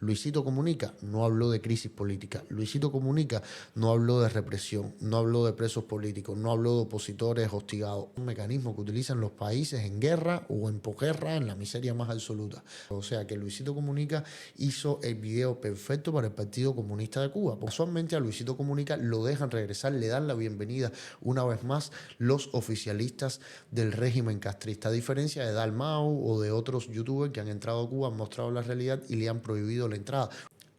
Luisito Comunica no habló de crisis política. Luisito Comunica no habló de represión, no habló de presos políticos, no habló de opositores hostigados. Un mecanismo que utilizan los países en guerra o en posguerra, en la miseria más absoluta. O sea que Luisito Comunica hizo el video perfecto para el Partido Comunista de Cuba. Casualmente a Luisito Comunica lo dejan regresar, le dan la bienvenida una vez más los oficialistas del régimen castrista. A diferencia de Dalmau o de otros youtubers que han entrado a Cuba, han mostrado la realidad y le han prohibido la entrada.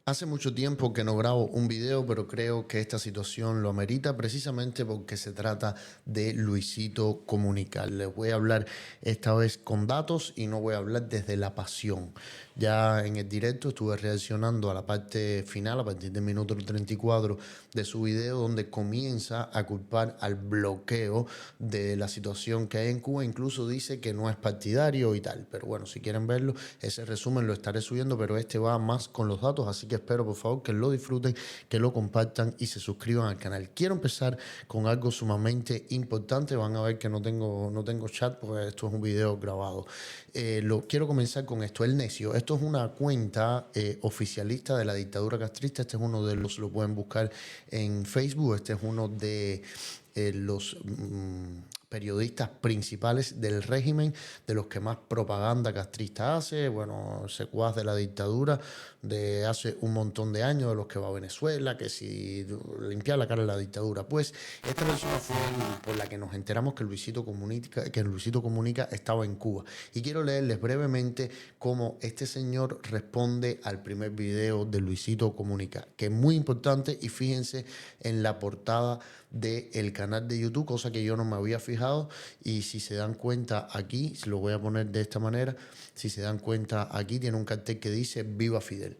Hace mucho tiempo que no grabo un video, pero creo que esta situación lo amerita precisamente porque se trata de Luisito Comunica. Les voy a hablar esta vez con datos y no voy a hablar desde la pasión. Ya en el directo estuve reaccionando a la parte final, a partir del minuto 34 de su video, donde comienza a culpar al bloqueo de la situación que hay en Cuba. Incluso dice que no es partidario y tal. Pero bueno, si quieren verlo, ese resumen lo estaré subiendo, pero este va más con los datos, así que espero por favor que lo disfruten, que lo compartan y se suscriban al canal. Quiero empezar con algo sumamente importante. Van a ver que no tengo chat porque esto es un video grabado. Quiero comenzar con esto. El Necio. Esto es una cuenta oficialista de la dictadura castrista. Este es uno de los, lo pueden buscar en Facebook. Este es uno de los periodistas principales del régimen, de los que más propaganda castrista hace, bueno, secuaz de la dictadura de hace un montón de años, de los que va a Venezuela, que si limpiar la cara de la dictadura. Pues esta persona fue por la que nos enteramos que Luisito Comunica estaba en Cuba. Y quiero leerles brevemente cómo este señor responde al primer video de Luisito Comunica, que es muy importante, y fíjense en la portada del canal de YouTube, cosa que yo no me había fijado, y si se dan cuenta aquí, se lo voy a poner de esta manera, si se dan cuenta aquí tiene un cartel que dice Viva Fidel.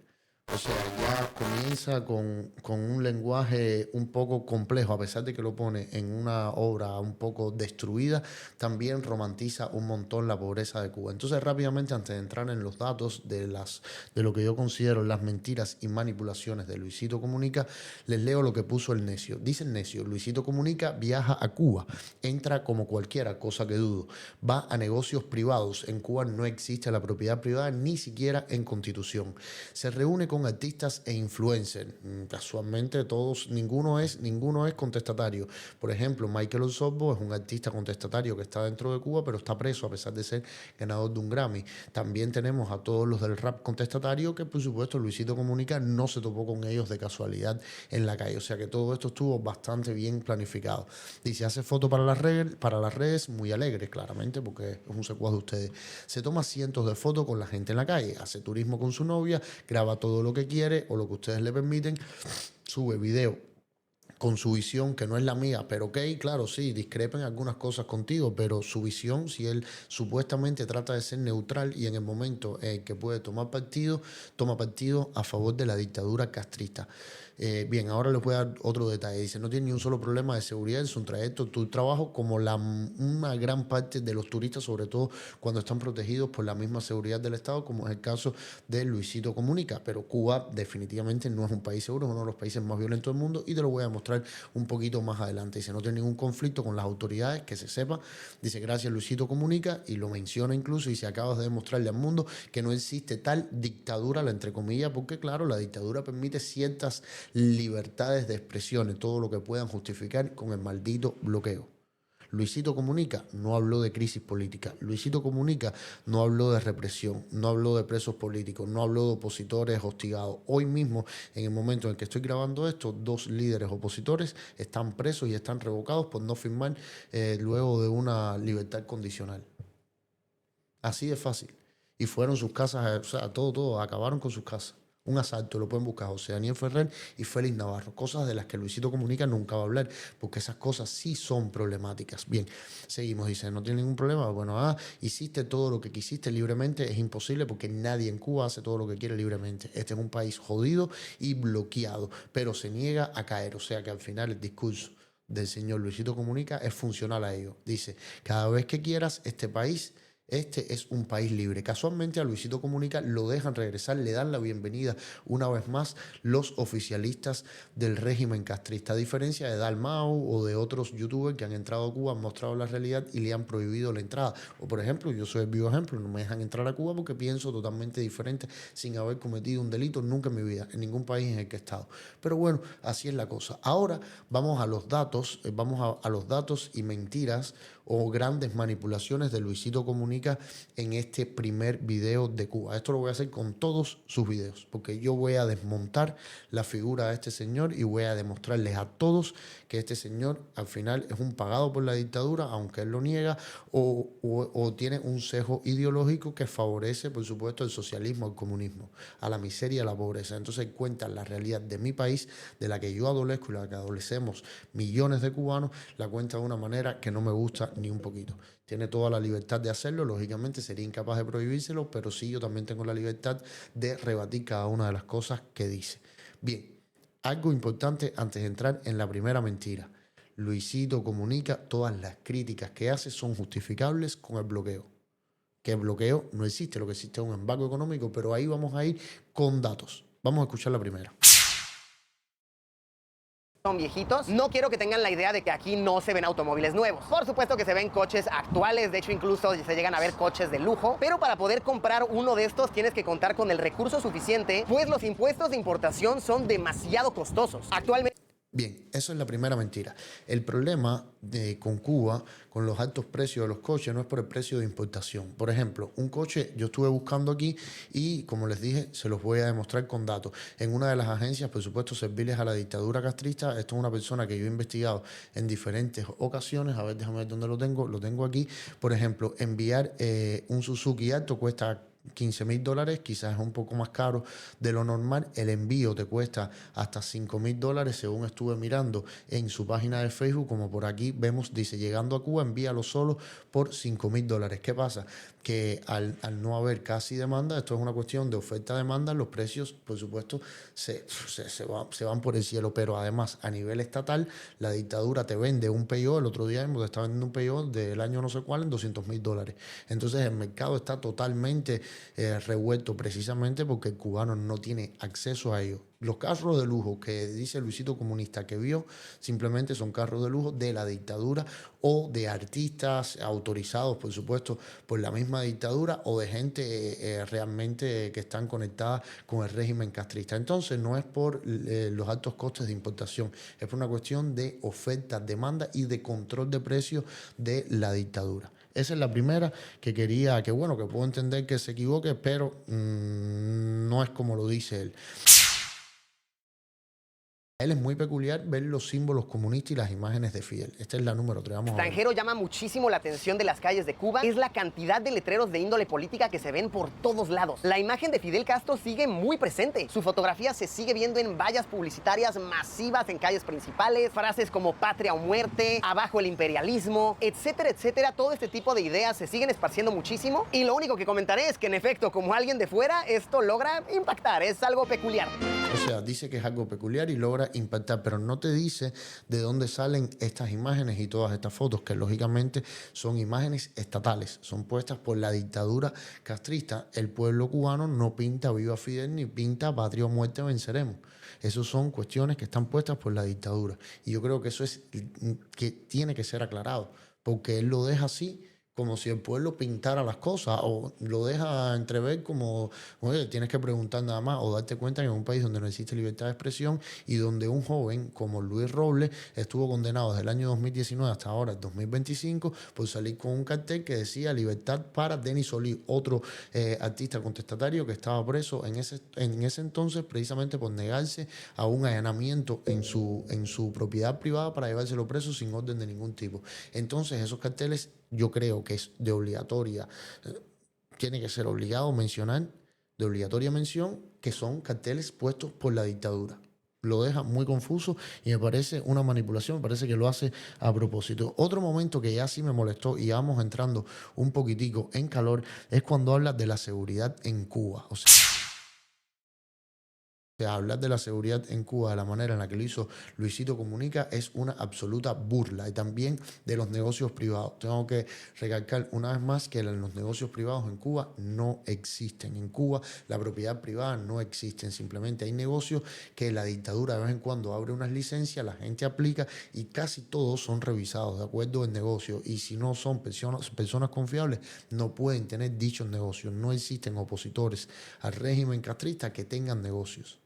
O sea, ya comienza con un lenguaje un poco complejo, a pesar de que lo pone en una obra un poco destruida, también romantiza un montón la pobreza de Cuba. Entonces, rápidamente, antes de entrar en los datos de lo que yo considero las mentiras y manipulaciones de Luisito Comunica, les leo lo que puso el Necio. Dice el Necio: Luisito Comunica viaja a Cuba, entra como cualquiera, cosa que dudo, va a negocios privados. En Cuba no existe la propiedad privada, ni siquiera en Constitución. Se reúne con artistas e influencers. Casualmente todos, ninguno es contestatario. Por ejemplo, Michael Osorbo es un artista contestatario que está dentro de Cuba, pero está preso a pesar de ser ganador de un Grammy. También tenemos a todos los del rap contestatario, que por supuesto Luisito Comunica no se topó con ellos de casualidad en la calle. O sea que todo esto estuvo bastante bien planificado. Dice, hace fotos para las redes, muy alegre, claramente, porque es un secuaz de ustedes. Se toma cientos de fotos con la gente en la calle, hace turismo con su novia, graba todo lo que quiere o lo que ustedes le permiten, sube video con su visión, que no es la mía, pero ok, claro, sí, discrepen algunas cosas contigo, pero su visión, si él supuestamente trata de ser neutral y en el momento en que puede tomar partido, toma partido a favor de la dictadura castrista. Bien, ahora les voy a dar otro detalle. Dice, no tiene ni un solo problema de seguridad en su trayecto, tu trabajo, como una gran parte de los turistas, sobre todo cuando están protegidos por la misma seguridad del Estado, como es el caso de Luisito Comunica. Pero Cuba definitivamente no es un país seguro, es uno de los países más violentos del mundo, y te lo voy a mostrar un poquito más adelante. Dice, no tiene ningún conflicto con las autoridades, que se sepa. Dice, gracias Luisito Comunica, y lo menciona incluso, y se acabas de demostrarle al mundo que no existe tal dictadura, la entre comillas, porque claro, la dictadura permite ciertas libertades de expresión, todo lo que puedan justificar con el maldito bloqueo. Luisito Comunica no habló de crisis política. Luisito Comunica no habló de represión, no habló de presos políticos, no habló de opositores hostigados. Hoy mismo, en el momento en el que estoy grabando esto, 2 líderes opositores están presos y están revocados por no firmar luego de una libertad condicional. Así de fácil. Y fueron sus casas, o sea, todo, acabaron con sus casas. Un asalto, lo pueden buscar, José Daniel Ferrer y Félix Navarro. Cosas de las que Luisito Comunica nunca va a hablar, porque esas cosas sí son problemáticas. Bien, seguimos, dice, no tiene ningún problema. Bueno, hiciste todo lo que quisiste libremente, es imposible porque nadie en Cuba hace todo lo que quiere libremente. Este es un país jodido y bloqueado, pero se niega a caer. O sea que al final el discurso del señor Luisito Comunica es funcional a ello. Dice, cada vez que quieras, este país Este es un país libre. Casualmente a Luisito Comunica lo dejan regresar, le dan la bienvenida una vez más los oficialistas del régimen castrista. A diferencia de Dalmau o de otros youtubers que han entrado a Cuba, han mostrado la realidad y le han prohibido la entrada. O por ejemplo, yo soy el vivo ejemplo, no me dejan entrar a Cuba porque pienso totalmente diferente sin haber cometido un delito nunca en mi vida, en ningún país en el que he estado. Pero bueno, así es la cosa. Ahora vamos a los datos, a los datos y mentiras o grandes manipulaciones de Luisito Comunica en este primer video de Cuba. Esto lo voy a hacer con todos sus videos, porque yo voy a desmontar la figura de este señor y voy a demostrarles a todos que este señor al final es un pagado por la dictadura, aunque él lo niega, o tiene un sesgo ideológico que favorece, por supuesto, el socialismo, el comunismo, a la miseria y a la pobreza. Entonces cuentan la realidad de mi país, de la que yo adolezco y la que adolecemos millones de cubanos, la cuenta de una manera que no me gusta ni un poquito. Tiene toda la libertad de hacerlo, lógicamente sería incapaz de prohibírselo, pero sí yo también tengo la libertad de rebatir cada una de las cosas que dice. Bien, algo importante antes de entrar en la primera mentira. Luisito Comunica, todas las críticas que hace son justificables con el bloqueo. Que el bloqueo no existe, lo que existe es un embargo económico, pero ahí vamos a ir con datos. Vamos a escuchar la primera. Son viejitos, no quiero que tengan la idea de que aquí no se ven automóviles nuevos. Por supuesto que se ven coches actuales, de hecho incluso se llegan a ver coches de lujo, pero para poder comprar uno de estos tienes que contar con el recurso suficiente, pues los impuestos de importación son demasiado costosos. Actualmente... Bien, eso es la primera mentira. El problema con Cuba, con los altos precios de los coches, no es por el precio de importación. Por ejemplo, un coche yo estuve buscando aquí y, como les dije, se los voy a demostrar con datos. En una de las agencias, por supuesto, serviles a la dictadura castrista, esto es una persona que yo he investigado en diferentes ocasiones. A ver, déjame ver dónde lo tengo aquí. Por ejemplo, enviar un Suzuki Alto cuesta $15,000, quizás es un poco más caro de lo normal. El envío te cuesta hasta $5,000, según estuve mirando en su página de Facebook. Como por aquí vemos, dice: llegando a Cuba, envíalo solo por $5,000. ¿Qué pasa? Que al no haber casi demanda, esto es una cuestión de oferta-demanda, los precios, por supuesto, se van por el cielo. Pero además, a nivel estatal, la dictadura te vende un Peugeot. El otro día te estaba vendiendo un Peugeot del año no sé cuál en $200,000. Entonces el mercado está totalmente revuelto, precisamente porque el cubano no tiene acceso a ello. Los carros de lujo que dice Luisito Comunista que vio, simplemente son carros de lujo de la dictadura o de artistas autorizados, por supuesto, por la misma dictadura, o de gente realmente que están conectadas con el régimen castrista. Entonces no es por los altos costes de importación, es por una cuestión de oferta, demanda y de control de precios de la dictadura. Esa es la primera que quería, que bueno, que puedo entender que se equivoque, pero no es como lo dice él. A él es muy peculiar ver los símbolos comunistas y las imágenes de Fidel. Esta es la número 3. Vamos a ver. Extranjero llama muchísimo la atención de las calles de Cuba es la cantidad de letreros de índole política que se ven por todos lados. La imagen de Fidel Castro sigue muy presente. Su fotografía se sigue viendo en vallas publicitarias masivas en calles principales, frases como patria o muerte, abajo el imperialismo, etcétera, etcétera. Todo este tipo de ideas se siguen esparciendo muchísimo y lo único que comentaré es que en efecto, como alguien de fuera, esto logra impactar, es algo peculiar. O sea, dice que es algo peculiar y logra impactar, pero no te dice de dónde salen estas imágenes y todas estas fotos, que lógicamente son imágenes estatales, son puestas por la dictadura castrista. El pueblo cubano no pinta viva Fidel ni pinta patria o muerte venceremos. Esas son cuestiones que están puestas por la dictadura. Y yo creo que eso es que tiene que ser aclarado, porque él lo deja así, como si el pueblo pintara las cosas, o lo deja entrever como, oye, tienes que preguntar nada más, o darte cuenta que en un país donde no existe libertad de expresión y donde un joven como Luis Robles estuvo condenado desde el año 2019 hasta ahora, el 2025, por salir con un cartel que decía libertad para Denis Solís, otro artista contestatario que estaba preso en ese entonces, precisamente por negarse a un allanamiento en su propiedad privada para llevárselo preso sin orden de ningún tipo. Entonces esos carteles, yo creo que es de obligatoria, tiene que ser obligado mencionar, de obligatoria mención, que son carteles puestos por la dictadura. Lo deja muy confuso y me parece una manipulación, me parece que lo hace a propósito. Otro momento que ya sí me molestó, y ya vamos entrando un poquitico en calor, es cuando habla de la seguridad en Cuba. O sea, O sea, hablar de la seguridad en Cuba de la manera en la que lo hizo Luisito Comunica es una absoluta burla. Y también de los negocios privados. Tengo que recalcar una vez más que los negocios privados en Cuba no existen. En Cuba la propiedad privada no existe. Simplemente hay negocios que la dictadura de vez en cuando abre unas licencias, la gente aplica y casi todos son revisados de acuerdo al negocio. Y si no son personas confiables, no pueden tener dichos negocios. No existen opositores al régimen castrista que tengan negocios.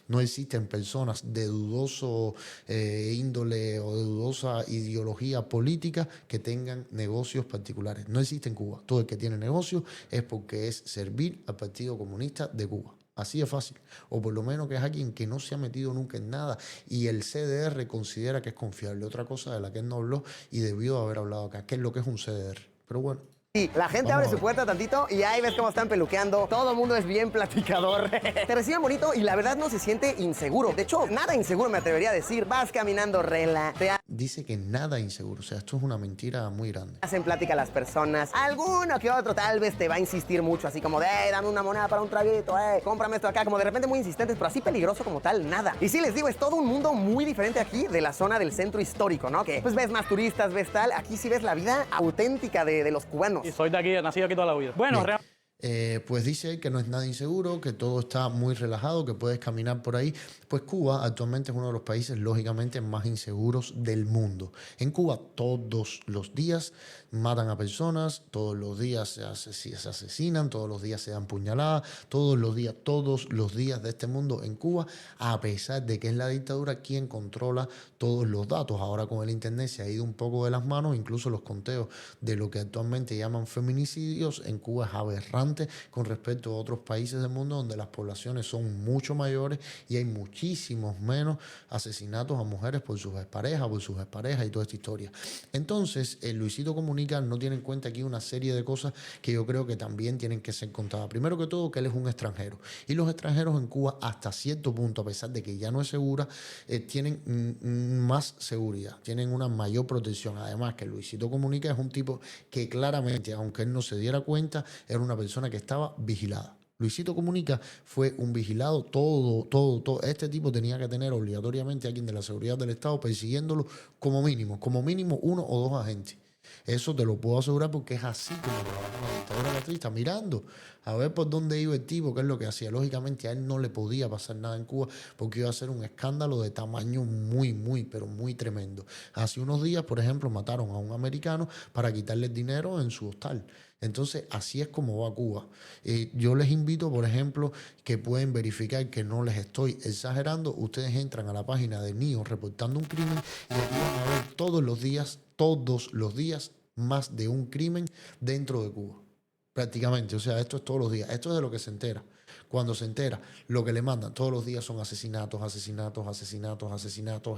No existen personas de dudoso índole o de dudosa ideología política que tengan negocios particulares. No existe en Cuba. Todo el que tiene negocio es porque es servir al Partido Comunista de Cuba. Así de fácil. O por lo menos que es alguien que no se ha metido nunca en nada y el CDR considera que es confiable. Otra cosa de la que él no habló y debió haber hablado acá, que es lo que es un CDR. Pero bueno. Sí, la gente Vamos abre a su ver. puerta tantito y ahí ves cómo están peluqueando. Todo el mundo es bien platicador. Te reciben bonito y la verdad no se siente inseguro. De hecho, nada inseguro me atrevería a decir. Vas caminando rela, te Dice que nada inseguro. O sea, esto es una mentira muy grande. hacen plática las personas. Alguno que otro tal vez te va a insistir mucho, así como de, dame una moneda para un traguito, cómprame esto acá. Como de repente muy insistentes, pero así peligroso como tal, nada. Y sí les digo, es todo un mundo muy diferente aquí de la zona del centro histórico, ¿no? Que pues ves más turistas, ves tal. Aquí sí ves la vida auténtica de los cubanos. Y soy de aquí, nacido aquí toda la vida. Bueno, Bien. realmente. Pues dice que no es nada inseguro, que todo está muy relajado, que puedes caminar por ahí. Pues Cuba actualmente es uno de los países lógicamente más inseguros del mundo. En Cuba todos los días matan a personas, todos los días se asesinan, todos los días se dan puñaladas, todos los días de este mundo en Cuba, a pesar de que es la dictadura quien controla todos los datos. Ahora con el internet se ha ido un poco de las manos, incluso los conteos de lo que actualmente llaman feminicidios en Cuba es aberrante con respecto a otros países del mundo donde las poblaciones son mucho mayores y hay muchísimos menos asesinatos a mujeres por sus exparejas y toda esta historia. Entonces, el Luisito Comunica no tiene en cuenta aquí una serie de cosas que yo creo que también tienen que ser contadas. Primero que todo, que él es un extranjero. Y los extranjeros en Cuba, hasta cierto punto, a pesar de que ya no es segura, tienen más seguridad, tienen una mayor protección. Además, que Luisito Comunica es un tipo que claramente, aunque él no se diera cuenta, era una persona que estaba vigilada. Luisito Comunica fue un vigilado, todo. Este tipo tenía que tener obligatoriamente a alguien de la seguridad del Estado persiguiéndolo como mínimo uno o dos agentes. Eso te lo puedo asegurar porque es así como trabajaba la dictadura castrista, mirando a ver por dónde iba el tipo, qué es lo que hacía. Lógicamente a él no le podía pasar nada en Cuba porque iba a ser un escándalo de tamaño pero muy tremendo. Hace unos días, por ejemplo, mataron a un americano para quitarle el dinero en su hostal. Entonces, así es como va Cuba. Yo les invito, por ejemplo, que pueden verificar que no les estoy exagerando. Ustedes entran a la página de NIO reportando un crimen y aquí van a ver todos los días, más de un crimen dentro de Cuba. Prácticamente, o sea, esto es todos los días. Esto es de lo que se entera. Cuando se entera, lo que le mandan todos los días son asesinatos,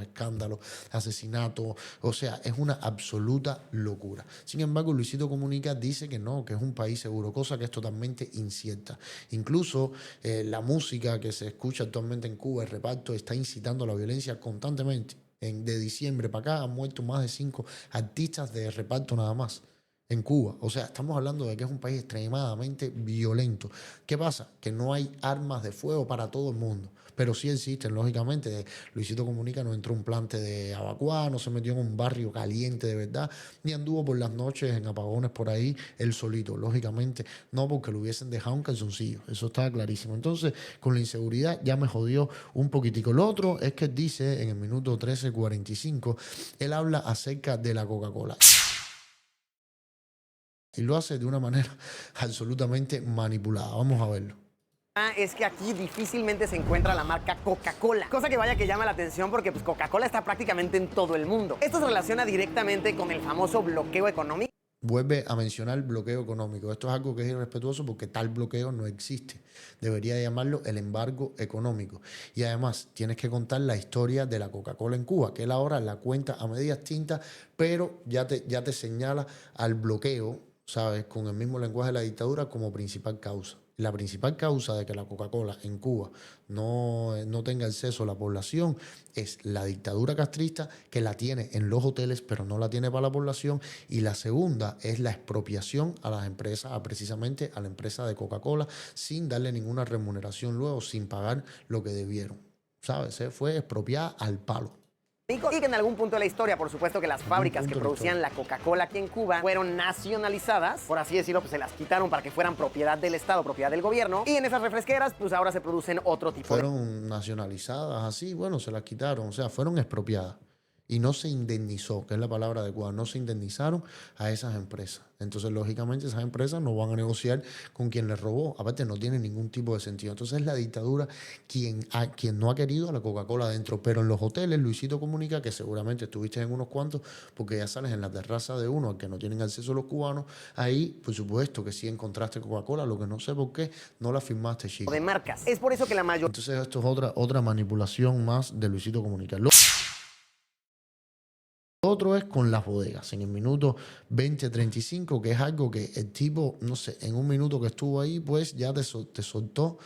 escándalos, asesinatos. O sea, es una absoluta locura. Sin embargo, Luisito Comunica dice que no, que es un país seguro, cosa que es totalmente incierta. Incluso la música que se escucha actualmente en Cuba, el reparto, está incitando a la violencia constantemente. De diciembre para acá han muerto más de 5 artistas de reparto nada más en Cuba. O sea, estamos hablando de que es un país extremadamente violento. ¿Qué pasa? Que no hay armas de fuego para todo el mundo, pero sí existen, lógicamente. Luisito Comunica no entró a un plante de Abacuá, no se metió en un barrio caliente de verdad, ni anduvo por las noches en apagones por ahí él solito. Lógicamente no, porque lo hubiesen dejado un calzoncillo. Eso estaba clarísimo. Entonces, con la inseguridad ya me jodió un poquitico. Lo otro es que él dice en el minuto 13:45, él habla acerca de la Coca-Cola. Y lo hace de una manera absolutamente manipulada. Vamos a verlo. Es que aquí difícilmente se encuentra la marca Coca-Cola. Cosa que vaya que llama la atención porque pues, Coca-Cola está prácticamente en todo el mundo. Esto se relaciona directamente con el famoso bloqueo económico. Vuelve a mencionar bloqueo económico. Esto es algo que es irrespetuoso porque tal bloqueo no existe. Debería llamarlo el embargo económico. Y además tienes que contar la historia de la Coca-Cola en Cuba, que él ahora la cuenta a medias tintas, pero ya te señala al bloqueo, ¿sabes? Con el mismo lenguaje de la dictadura como principal causa. la principal causa de que la Coca-Cola en Cuba no tenga acceso a la población es la dictadura castrista, que la tiene en los hoteles, pero no la tiene para la población. Y la segunda es la expropiación a las empresas, precisamente a la empresa de Coca-Cola, sin darle ninguna remuneración luego, sin pagar lo que debieron. ¿Sabes? Fue expropiada al palo. Y que en algún punto de la historia, por supuesto, que las fábricas que producían la Coca-Cola aquí en Cuba fueron nacionalizadas, por así decirlo, pues se las quitaron para que fueran propiedad del Estado, propiedad del gobierno, y en esas refresqueras, pues ahora se producen otro tipo Fueron nacionalizadas así, bueno, se las quitaron, o sea, fueron expropiadas. Y no se indemnizó, que es la palabra adecuada, no se indemnizaron a esas empresas. Entonces, lógicamente, esas empresas no van a negociar con quien les robó. Aparte, no tiene ningún tipo de sentido. Entonces, es la dictadura quien no ha querido a la Coca-Cola adentro. Pero en los hoteles, Luisito Comunica, que seguramente estuviste en unos cuantos, porque ya sales en la terraza de uno al que no tienen acceso los cubanos, ahí, por supuesto, que sí encontraste Coca-Cola, lo que no sé por qué no la firmaste, chico. de marcas. Es por eso que la mayoría... Entonces, esto es otra manipulación más de Luisito Comunica. Otro es con las bodegas, en el minuto 20:35, que es algo que el tipo, no sé, en un minuto que estuvo ahí, pues ya te soltó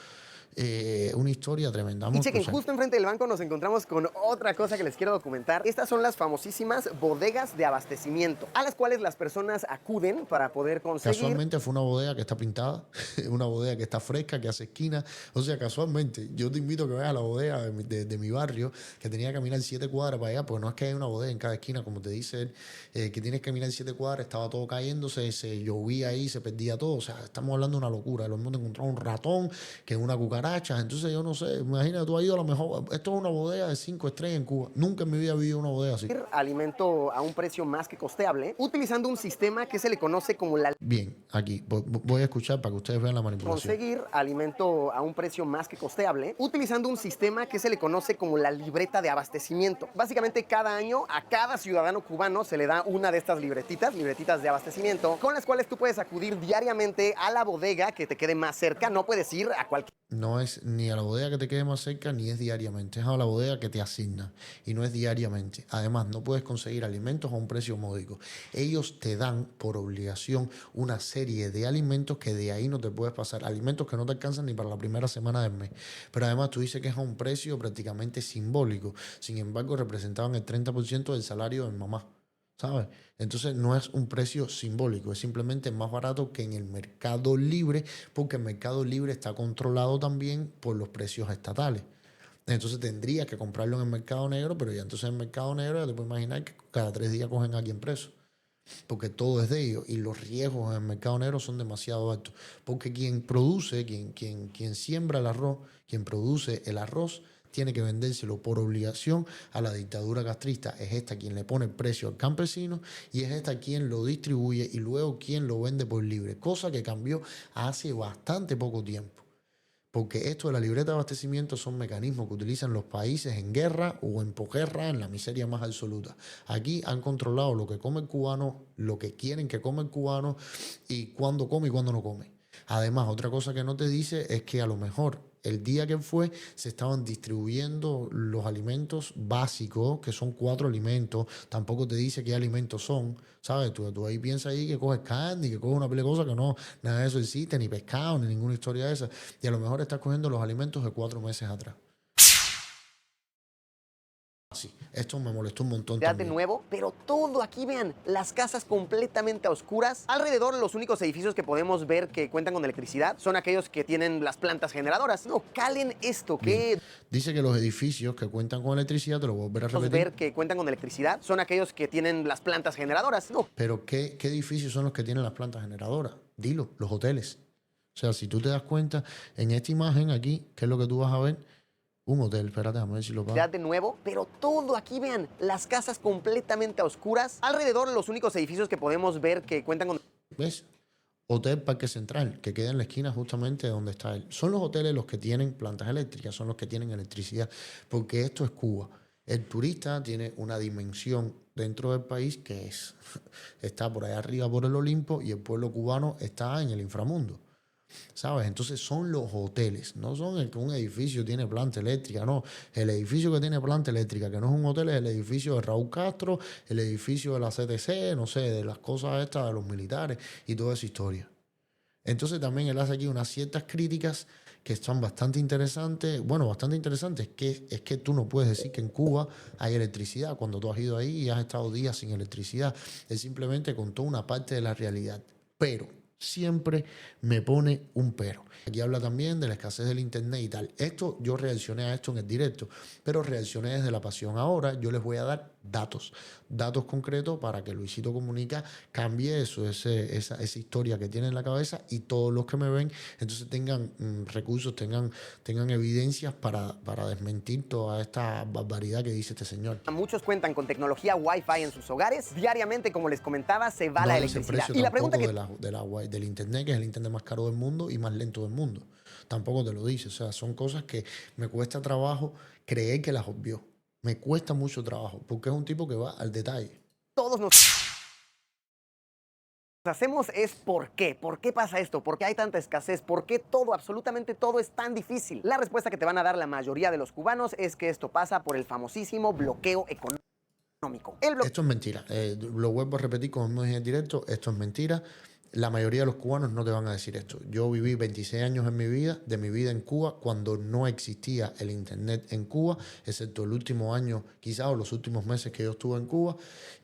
una historia tremenda. Y chequen, justo enfrente del banco nos encontramos con otra cosa que les quiero documentar. Estas son las famosísimas bodegas de abastecimiento, a las cuales las personas acuden para poder conseguir... Casualmente fue una bodega que está pintada, una bodega que está fresca, que hace esquina. O sea, casualmente, yo te invito a que vayas a la bodega de mi barrio, que tenía que caminar 7 cuadras para allá, porque no es que haya una bodega en cada esquina, como te dice él, que tienes que caminar 7 cuadras, estaba todo cayéndose, se llovía ahí, se perdía todo. O sea, estamos hablando de una locura. Lo hemos encontrado un ratón, que es una cucaracha. Entonces yo no sé, imagínate, tú has ido a lo mejor, esto es una bodega de 5 estrellas en Cuba. Nunca en mi vida he vivido una bodega así. Alimento a un precio más que costeable, utilizando un sistema que se le conoce como la... Bien, aquí voy a escuchar para que ustedes vean la manipulación. Conseguir alimento a un precio más que costeable, utilizando un sistema que se le conoce como la libreta de abastecimiento. Básicamente, cada año a cada ciudadano cubano se le da una de estas libretitas de abastecimiento, con las cuales tú puedes acudir diariamente a la bodega que te quede más cerca. No puedes ir a cualquier... No es ni a la bodega que te quede más cerca, ni es diariamente. Es a la bodega que te asigna y no es diariamente. Además, no puedes conseguir alimentos a un precio módico. Ellos te dan por obligación una serie de alimentos que de ahí no te puedes pasar. Alimentos que no te alcanzan ni para la primera semana del mes. Pero además tú dices que es a un precio prácticamente simbólico. Sin embargo, representaban el 30% del salario de mi mamá. ¿Sabes? Entonces no es un precio simbólico, es simplemente más barato que en el mercado libre, porque el mercado libre está controlado también por los precios estatales. Entonces tendría que comprarlo en el mercado negro, pero ya entonces en el mercado negro ya te puedes imaginar que cada 3 días cogen a alguien preso, porque todo es de ellos y los riesgos en el mercado negro son demasiado altos, porque quien produce, quien siembra el arroz, quien produce el arroz, tiene que vendérselo por obligación a la dictadura castrista. Es esta quien le pone el precio al campesino y es esta quien lo distribuye y luego quien lo vende por libre, cosa que cambió hace bastante poco tiempo. Porque esto de la libreta de abastecimiento son mecanismos que utilizan los países en guerra o en posguerra, en la miseria más absoluta. Aquí han controlado lo que come el cubano, lo que quieren que come el cubano y cuándo come y cuándo no come. Además, otra cosa que no te dice es que a lo mejor el día que fue se estaban distribuyendo los alimentos básicos, que son 4 alimentos. Tampoco te dice qué alimentos son, ¿sabes? Tú ahí piensas ahí que coges carne, que coges una pila de cosas que no, nada de eso existe, ni pescado, ni ninguna historia de esa. Y a lo mejor estás cogiendo los alimentos de 4 meses atrás. Sí, esto me molestó un montón de también. nuevo, pero todo aquí, vean, las casas completamente a oscuras. Alrededor, los únicos edificios que podemos ver que cuentan con electricidad son aquellos que tienen las plantas generadoras. No, calen esto, que... Dice que los edificios que cuentan con electricidad, te lo voy a volver a repetir. ver que cuentan con electricidad son aquellos que tienen las plantas generadoras. No. Pero ¿qué edificios son los que tienen las plantas generadoras? Dilo, los hoteles. O sea, si tú te das cuenta, en esta imagen aquí, ¿qué es lo que tú vas a ver? Un hotel, espérate, déjame ver si lo pago. De nuevo, pero todo aquí, vean, las casas completamente a oscuras. Alrededor, los únicos edificios que podemos ver que cuentan con... ¿Ves? Hotel Parque Central, que queda en la esquina justamente donde está él. Son los hoteles los que tienen plantas eléctricas, son los que tienen electricidad, porque esto es Cuba. El turista tiene una dimensión dentro del país que está por allá arriba por el Olimpo y el pueblo cubano está en el inframundo. ¿Sabes? Entonces son los hoteles, no son el que un edificio tiene planta eléctrica, no. El edificio que tiene planta eléctrica, que no es un hotel, es el edificio de Raúl Castro, el edificio de la CTC, no sé, de las cosas estas de los militares y toda esa historia. Entonces también él hace aquí unas ciertas críticas que están bastante interesantes. Bueno, bastante interesantes. Es que tú no puedes decir que en Cuba hay electricidad cuando tú has ido ahí y has estado días sin electricidad. Él simplemente contó una parte de la realidad. Pero siempre me pone un pero. Aquí habla también de la escasez del internet y tal. Esto, yo reaccioné a esto en el directo, pero reaccioné desde la pasión. Ahora yo les voy a dar datos concretos para que Luisito Comunica cambie eso, esa historia que tiene en la cabeza, y todos los que me ven entonces tengan recursos, tengan evidencias para desmentir toda esta barbaridad que dice este señor. Muchos cuentan con tecnología Wi-Fi en sus hogares. Diariamente, como les comentaba, se va No la dice el electricidad. precio Y la pregunta tampoco que del internet, que es el internet más caro del mundo y más lento del mundo. Tampoco te lo dice. O sea, son cosas que me cuesta trabajo creer que las obvió. Me cuesta mucho trabajo, porque es un tipo que va al detalle. todos nos hacemos es ¿por qué? ¿Por qué pasa esto? ¿Por qué hay tanta escasez? ¿Por qué todo, absolutamente todo es tan difícil? La respuesta que te van a dar la mayoría de los cubanos es que esto pasa por el famosísimo bloqueo económico. Esto es mentira. Lo vuelvo a repetir como hemos dicho en directo. Esto es mentira. La mayoría de los cubanos no te van a decir esto. Yo viví 26 años de mi vida en Cuba, cuando no existía el internet en Cuba, excepto el último año, quizás, o los últimos meses que yo estuve en Cuba,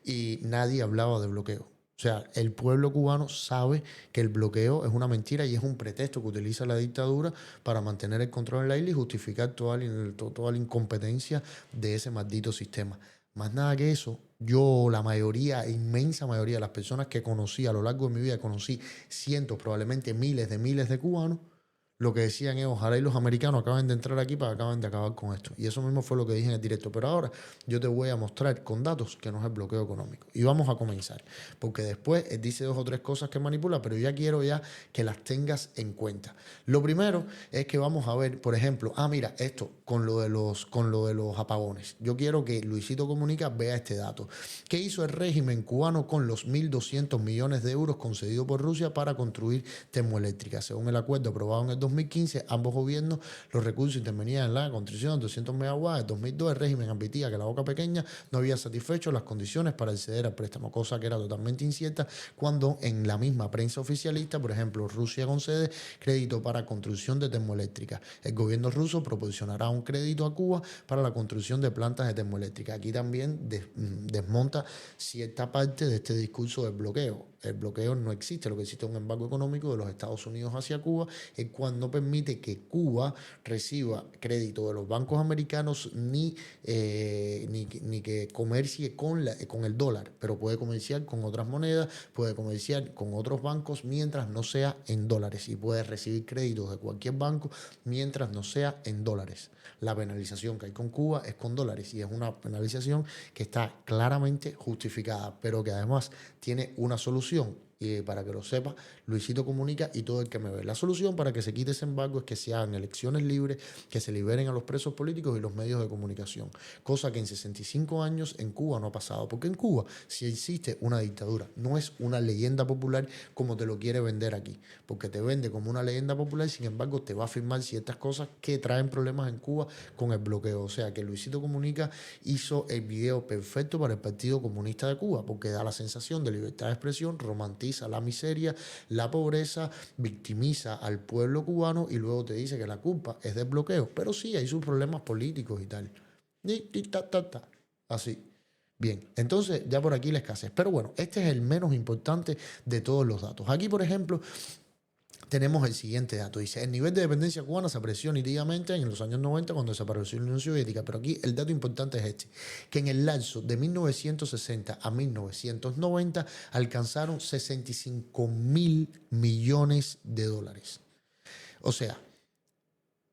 y nadie hablaba de bloqueo. O sea, el pueblo cubano sabe que el bloqueo es una mentira y es un pretexto que utiliza la dictadura para mantener el control en la isla y justificar toda la incompetencia de ese maldito sistema. Más nada que eso, yo, la mayoría, inmensa mayoría de las personas que conocí a lo largo de mi vida, conocí cientos, probablemente miles de cubanos, lo que decían es: ojalá y los americanos acaben de entrar aquí para que acaben de acabar con esto. Y eso mismo fue lo que dije en el directo. Pero ahora yo te voy a mostrar con datos que no es el bloqueo económico. Y vamos a comenzar. Porque después él dice 2 o 3 cosas que manipula, pero ya quiero que las tengas en cuenta. Lo primero es que vamos a ver, por ejemplo, mira, esto con lo de los apagones. Yo quiero que Luisito Comunica vea este dato. ¿Qué hizo el régimen cubano con los 1.200 millones de euros concedidos por Rusia para construir termoeléctricas? Según el acuerdo aprobado en el 2015, ambos gobiernos, los recursos intervenían en la construcción de 200 megawatts. En 2002 el régimen admitía que la Boca Pequeña no había satisfecho las condiciones para acceder al préstamo, cosa que era totalmente incierta cuando en la misma prensa oficialista, por ejemplo, Rusia concede crédito para construcción de termoeléctricas. El gobierno ruso proporcionará un crédito a Cuba para la construcción de plantas de termoeléctricas. Aquí también desmonta cierta parte de este discurso del bloqueo. El bloqueo no existe, lo que existe es un embargo económico de los Estados Unidos hacia Cuba, el cual no permite que Cuba reciba crédito de los bancos americanos ni que comercie con el dólar, pero puede comerciar con otras monedas, puede comerciar con otros bancos mientras no sea en dólares, y puede recibir créditos de cualquier banco mientras no sea en dólares. La penalización que hay con Cuba es con dólares, y es una penalización que está claramente justificada, pero que además tiene una solución. Y para que lo sepa, Luisito Comunica y todo el que me ve. La solución para que se quite ese embargo es que se hagan elecciones libres, que se liberen a los presos políticos y los medios de comunicación. Cosa que en 65 años en Cuba no ha pasado. Porque en Cuba sí existe una dictadura. No es una leyenda popular como te lo quiere vender aquí. Porque te vende como una leyenda popular, sin embargo te va a afirmar ciertas cosas que traen problemas en Cuba con el bloqueo. O sea que Luisito Comunica hizo el video perfecto para el Partido Comunista de Cuba, porque da la sensación de libertad de expresión, romantiza la miseria, la pobreza, victimiza al pueblo cubano y luego te dice que la culpa es del bloqueo. Pero sí, hay sus problemas políticos y tal. Así. Bien, entonces ya por aquí la escasez. Pero bueno, este es el menos importante de todos los datos. Aquí, por ejemplo, tenemos el siguiente dato. Dice: el nivel de dependencia cubana se apreció nítidamente en los años 90 cuando desapareció la Unión Soviética. Pero aquí el dato importante es este: que en el lapso de 1960 a 1990 alcanzaron 65.000 millones de dólares. O sea,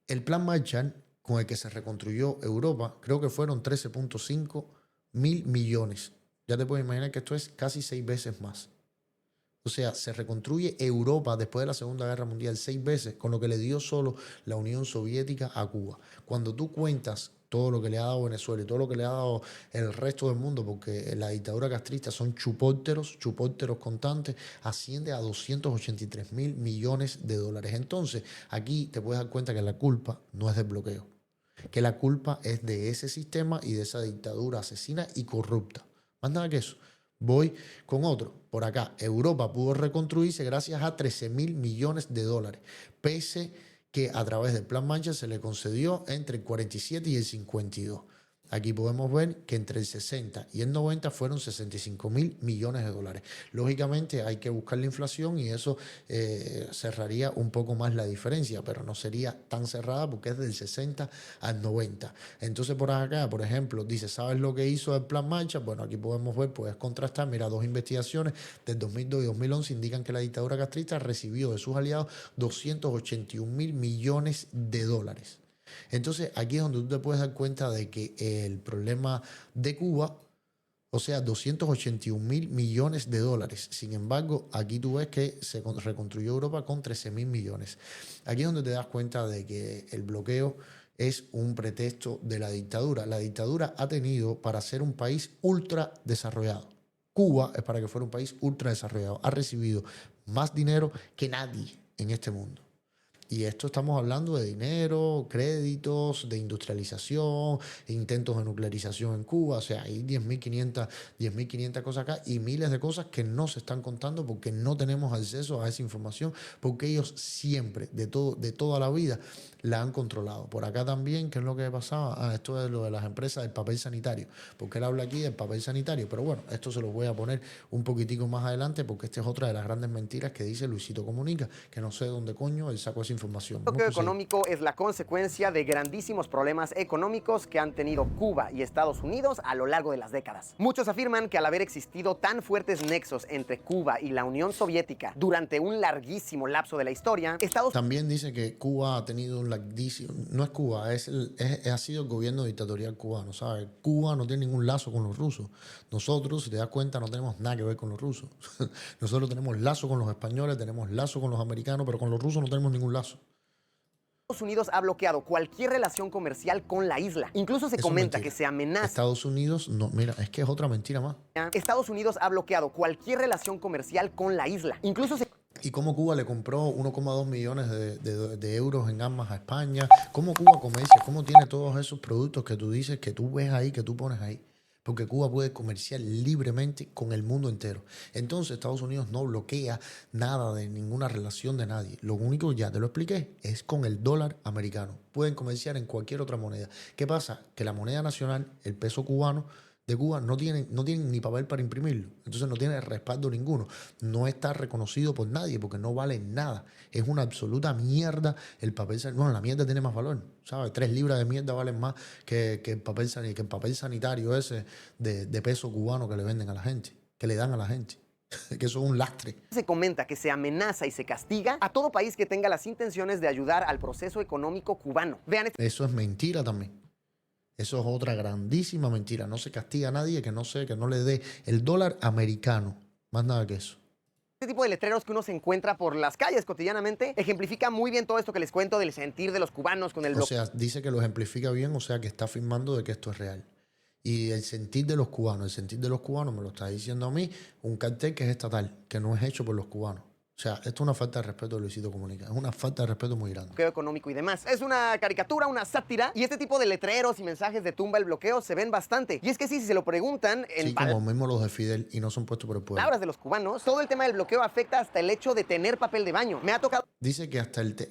el plan Marshall, con el que se reconstruyó Europa, creo que fueron 13.5 mil millones. Ya te puedes imaginar que esto es casi 6 veces más. O sea, se reconstruye Europa después de la Segunda Guerra Mundial 6 veces con lo que le dio solo la Unión Soviética a Cuba. Cuando tú cuentas todo lo que le ha dado Venezuela y todo lo que le ha dado el resto del mundo, porque la dictadura castrista son chupópteros constantes, asciende a 283.000 millones de dólares. Entonces, aquí te puedes dar cuenta que la culpa no es del bloqueo, que la culpa es de ese sistema y de esa dictadura asesina y corrupta. Más nada que eso. Voy con otro. Por acá, Europa pudo reconstruirse gracias a 13.000 millones de dólares, pese que a través del Plan Marshall se le concedió entre el 47 y el 52. Aquí podemos ver que entre el 60 y el 90 fueron 65.000 millones de dólares. Lógicamente hay que buscar la inflación y eso cerraría un poco más la diferencia, pero no sería tan cerrada porque es del 60 al 90. Entonces por acá, por ejemplo, dice, ¿sabes lo que hizo el Plan Marshall? Bueno, aquí podemos ver, puedes contrastar. Mira, dos investigaciones del 2002 y 2011 indican que la dictadura castrista recibió de sus aliados 281.000 millones de dólares. Entonces, aquí es donde tú te puedes dar cuenta de que el problema de Cuba, o sea, 281.000 millones de dólares. Sin embargo, aquí tú ves que se reconstruyó Europa con 13.000 millones. Aquí es donde te das cuenta de que el bloqueo es un pretexto de la dictadura. La dictadura ha tenido para ser un país ultra desarrollado. Cuba es para que fuera un país ultra desarrollado. Ha recibido más dinero que nadie en este mundo. Y esto estamos hablando de dinero, créditos, de industrialización, intentos de nuclearización en Cuba. O sea, hay 10.500 cosas acá y miles de cosas que no se están contando porque no tenemos acceso a esa información, porque ellos siempre, de toda la vida, la han controlado. Por acá también, ¿qué es lo que pasaba? Esto es lo de las empresas del papel sanitario. Porque él habla aquí del papel sanitario. Pero bueno, esto se lo voy a poner un poquitico más adelante porque esta es otra de las grandes mentiras que dice Luisito Comunica, que no sé de dónde coño él sacó esa información. El bloqueo económico es la consecuencia de grandísimos problemas económicos que han tenido Cuba y Estados Unidos a lo largo de las décadas. Muchos afirman que al haber existido tan fuertes nexos entre Cuba y la Unión Soviética durante un larguísimo lapso de la historia, También dice que Cuba ha tenido un larguísimo... No es Cuba, ha sido el gobierno dictatorial cubano, ¿sabes? Cuba no tiene ningún lazo con los rusos. Nosotros, si te das cuenta, no tenemos nada que ver con los rusos. Nosotros tenemos lazo con los españoles, tenemos lazo con los americanos, pero con los rusos no tenemos ningún lazo. Estados Unidos ha bloqueado cualquier relación comercial con la isla. Incluso se comenta que se amenaza. Estados Unidos, no, mira, es que es otra mentira más. Estados Unidos ha bloqueado cualquier relación comercial con la isla. Incluso se... Y cómo Cuba le compró 1,2 millones de euros en armas a España. Cómo Cuba comercia, cómo tiene todos esos productos que tú dices, que tú ves ahí, que tú pones ahí. Porque Cuba puede comerciar libremente con el mundo entero. Entonces Estados Unidos no bloquea nada de ninguna relación de nadie. Lo único, ya te lo expliqué, es con el dólar americano. Pueden comerciar en cualquier otra moneda. ¿Qué pasa? Que la moneda nacional, el peso cubano de Cuba, no tienen ni papel para imprimirlo. Entonces no tiene respaldo ninguno. No está reconocido por nadie porque no vale nada. Es una absoluta mierda el papel. Bueno, la mierda tiene más valor, ¿sabes? 3 libras de mierda valen más que el papel sanitario ese de peso cubano que le venden a la gente, que le dan a la gente. Que eso es un lastre. Se comenta que se amenaza y se castiga a todo país que tenga las intenciones de ayudar al proceso económico cubano. Vean eso es mentira también. Eso es otra grandísima mentira. No se castiga a nadie que no le dé el dólar americano. Más nada que eso. Este tipo de letreros que uno se encuentra por las calles cotidianamente ejemplifica muy bien todo esto que les cuento del sentir de los cubanos con el bloqueo. O sea, dice que lo ejemplifica bien, o sea, que está afirmando de que esto es real. Y el sentir de los cubanos me lo está diciendo a mí un cartel que es estatal, que no es hecho por los cubanos. O sea, esto es una falta de respeto de Luisito Comunica. Es una falta de respeto muy grande. Bloqueo económico y demás. Es una caricatura, una sátira. Y este tipo de letreros y mensajes de tumba el bloqueo se ven bastante. Y es que sí, si se lo preguntan en sí, como mismo los de Fidel y no son puestos por el pueblo. Palabras de los cubanos, todo el tema del bloqueo afecta hasta el hecho de tener papel de baño. Me ha tocado... Dice que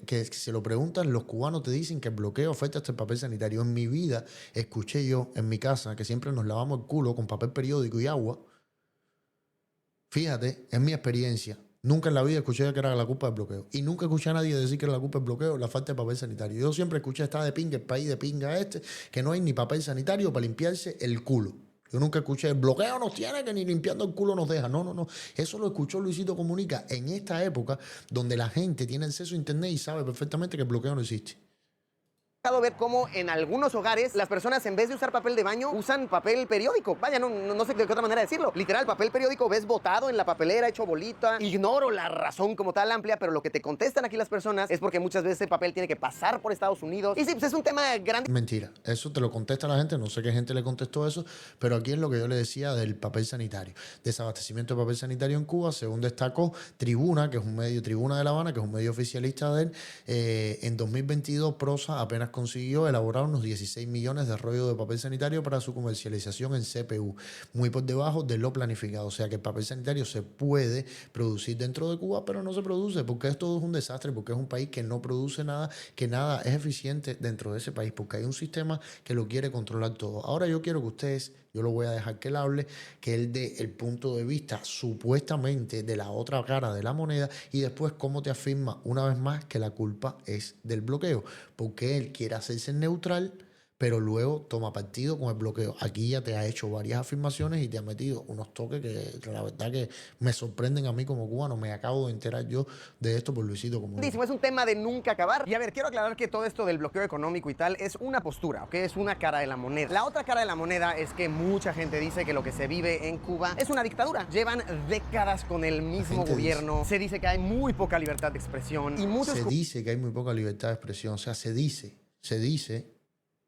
que si se lo preguntan, los cubanos te dicen que el bloqueo afecta hasta el papel sanitario. En mi vida escuché yo en mi casa que siempre nos lavamos el culo con papel periódico y agua. Fíjate, es mi experiencia. Nunca en la vida escuché que era la culpa del bloqueo. Y nunca escuché a nadie decir que era la culpa del bloqueo, la falta de papel sanitario. Yo siempre escuché, está de pinga, el país de pinga que no hay ni papel sanitario para limpiarse el culo. Yo nunca escuché, el bloqueo nos tiene, que ni limpiando el culo nos deja. No. Eso lo escuchó Luisito Comunica en esta época donde la gente tiene acceso a internet y sabe perfectamente que el bloqueo no existe. Ver cómo en algunos hogares las personas en vez de usar papel de baño usan papel periódico. Vaya, no sé de qué otra manera decirlo. Literal, papel periódico ves botado en la papelera, hecho bolita. Ignoro la razón como tal amplia, pero lo que te contestan aquí las personas es porque muchas veces el papel tiene que pasar por Estados Unidos. Y sí, pues es un tema grande. Mentira, eso te lo contesta la gente, no sé qué gente le contestó eso, pero aquí es lo que yo le decía del papel sanitario. Desabastecimiento de papel sanitario en Cuba, según destacó Tribuna, que es un medio, Tribuna de La Habana, que es un medio oficialista de él, en 2022 Prosa apenas consiguió elaborar unos 16 millones de rollos de papel sanitario para su comercialización en CPU, muy por debajo de lo planificado. O sea que el papel sanitario se puede producir dentro de Cuba, pero no se produce porque esto es un desastre, porque es un país que no produce nada, que nada es eficiente dentro de ese país, porque hay un sistema que lo quiere controlar todo. Ahora yo quiero que ustedes, yo lo voy a dejar que él hable, que él dé el punto de vista supuestamente de la otra cara de la moneda y después cómo te afirma una vez más que la culpa es del bloqueo, porque él quiere hacerse neutral, pero luego toma partido con el bloqueo. Aquí ya te ha hecho varias afirmaciones y te ha metido unos toques que la verdad que me sorprenden a mí como cubano. Me acabo de enterar yo de esto por Luisito Comunica. Es un tema de nunca acabar. Y a ver, quiero aclarar que todo esto del bloqueo económico y tal es una postura, ¿ok? Es una cara de la moneda. La otra cara de la moneda es que mucha gente dice que lo que se vive en Cuba es una dictadura. Llevan décadas con el mismo gobierno. Se dice que hay muy poca libertad de expresión. Y muchos Se dice que hay muy poca libertad de expresión. O sea, se dice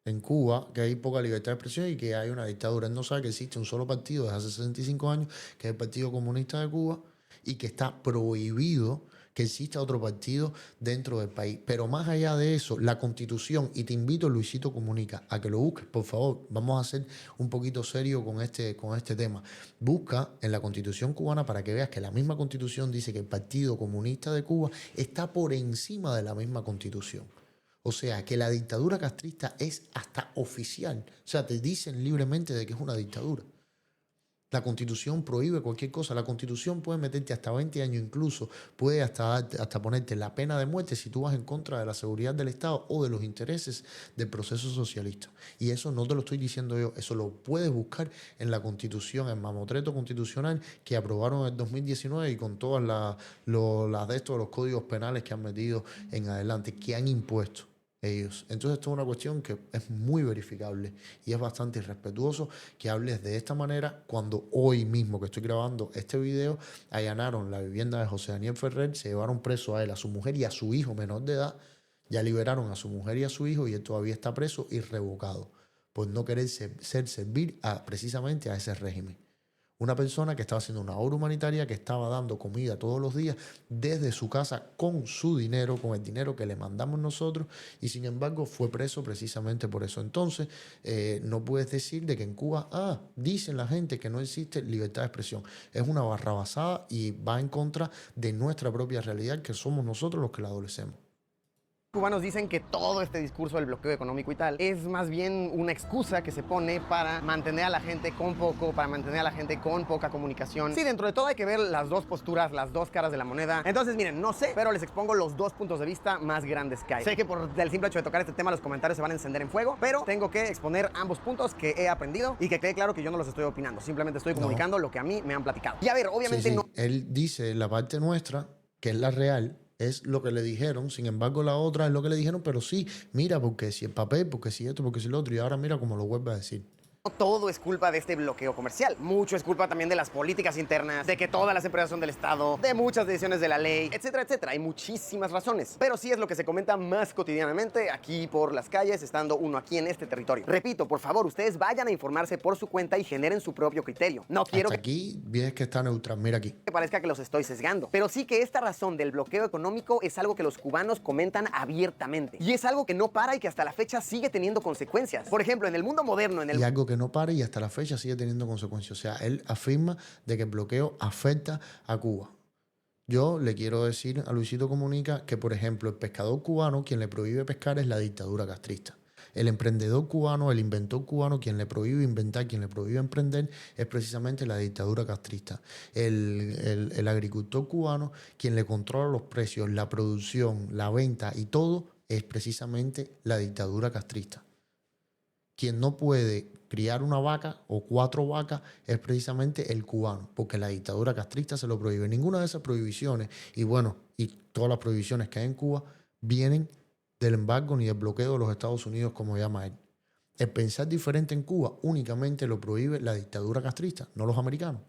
en Cuba que hay poca libertad de expresión y que hay una dictadura. Él no sabe que existe un solo partido desde hace 65 años, que es el Partido Comunista de Cuba, y que está prohibido que exista otro partido dentro del país. Pero más allá de eso, la Constitución, y te invito, Luisito Comunica, a que lo busques, por favor. Vamos a ser un poquito serio con este tema. Busca en la Constitución cubana para que veas que la misma Constitución dice que el Partido Comunista de Cuba está por encima de la misma Constitución. O sea, que la dictadura castrista es hasta oficial. O sea, te dicen libremente de que es una dictadura. La Constitución prohíbe cualquier cosa. La Constitución puede meterte hasta 20 años incluso. Puede hasta ponerte la pena de muerte si tú vas en contra de la seguridad del Estado o de los intereses del proceso socialista. Y eso no te lo estoy diciendo yo. Eso lo puedes buscar en la Constitución, en el mamotreto constitucional que aprobaron en el 2019 y con todas las de estos, los códigos penales que han metido en adelante, que han impuesto ellos. Entonces esto es una cuestión que es muy verificable y es bastante irrespetuoso que hables de esta manera cuando hoy mismo que estoy grabando este video allanaron la vivienda de José Daniel Ferrer, se llevaron preso a él, a su mujer y a su hijo menor de edad, ya liberaron a su mujer y a su hijo y él todavía está preso y revocado por no querer servir precisamente a ese régimen. Una persona que estaba haciendo una obra humanitaria, que estaba dando comida todos los días desde su casa con su dinero, con el dinero que le mandamos nosotros, y sin embargo fue preso precisamente por eso. Entonces, no puedes decir de que en Cuba, dicen la gente que no existe libertad de expresión. Es una barrabasada y va en contra de nuestra propia realidad, que somos nosotros los que la adolecemos. Cubanos dicen que todo este discurso del bloqueo económico y tal es más bien una excusa que se pone para mantener a la gente con poco, para mantener a la gente con poca comunicación. Sí, dentro de todo hay que ver las dos posturas, las dos caras de la moneda. Entonces, miren, no sé, pero les expongo los dos puntos de vista más grandes que hay. Sé que por el simple hecho de tocar este tema los comentarios se van a encender en fuego, pero tengo que exponer ambos puntos que he aprendido y que quede claro que yo no los estoy opinando. Simplemente estoy comunicando lo que a mí me han platicado. Y a ver, obviamente no... Él dice la parte nuestra, que es la real, es lo que le dijeron, sin embargo la otra es lo que le dijeron, pero sí, mira, porque si el papel, porque si esto, porque si lo otro, y ahora mira cómo lo vuelve a decir. No todo es culpa de este bloqueo comercial. Mucho es culpa también de las políticas internas, de que todas las empresas son del Estado, de muchas decisiones de la ley, etcétera, etcétera. Hay muchísimas razones. Pero sí es lo que se comenta más cotidianamente aquí por las calles, estando uno aquí en este territorio. Repito, por favor, ustedes vayan a informarse por su cuenta y generen su propio criterio. No quiero Hasta aquí ves que está neutral, mira aquí. Que parezca que los estoy sesgando. Pero sí que esta razón del bloqueo económico es algo que los cubanos comentan abiertamente. Y es algo que no para y que hasta la fecha sigue teniendo consecuencias. Por ejemplo, en el mundo moderno, Y algo que no pare y hasta la fecha sigue teniendo consecuencias. O sea, él afirma de que el bloqueo afecta a Cuba. Yo le quiero decir a Luisito Comunica que, por ejemplo, el pescador cubano, quien le prohíbe pescar es la dictadura castrista. El emprendedor cubano, el inventor cubano, quien le prohíbe inventar, quien le prohíbe emprender, es precisamente la dictadura castrista. El agricultor cubano, quien le controla los precios, la producción, la venta y todo, es precisamente la dictadura castrista. Quien no puede criar una vaca o 4 vacas es precisamente el cubano, porque la dictadura castrista se lo prohíbe. Ninguna de esas prohibiciones, y todas las prohibiciones que hay en Cuba, vienen del embargo ni del bloqueo de los Estados Unidos, como llama él. El pensar diferente en Cuba únicamente lo prohíbe la dictadura castrista, no los americanos.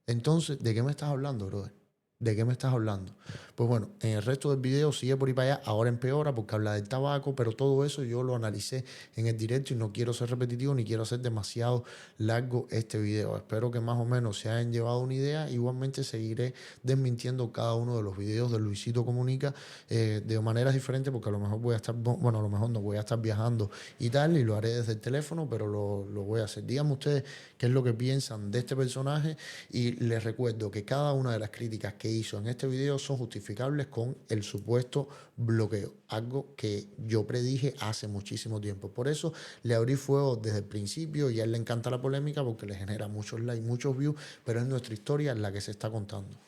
Entonces, ¿de qué me estás hablando, brother? ¿De qué me estás hablando? Pues bueno, en el resto del video sigue por ahí para allá, ahora empeora porque habla del tabaco, pero todo eso yo lo analicé en el directo y no quiero ser repetitivo ni quiero hacer demasiado largo este video. Espero que más o menos se hayan llevado una idea. Igualmente seguiré desmintiendo cada uno de los videos de Luisito Comunica de maneras diferentes porque a lo mejor voy a estar, bueno, a lo mejor no voy a estar viajando y tal, y lo haré desde el teléfono, pero lo voy a hacer. Díganme ustedes qué es lo que piensan de este personaje y les recuerdo que cada una de las críticas que hizo en este video son justificables con el supuesto bloqueo, algo que yo predije hace muchísimo tiempo. Por eso le abrí fuego desde el principio y a él le encanta la polémica porque le genera muchos likes, muchos views, pero es nuestra historia la que se está contando.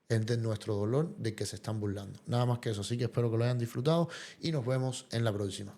Es de nuestro dolor del que se están burlando. Nada más que eso, así que espero que lo hayan disfrutado y nos vemos en la próxima.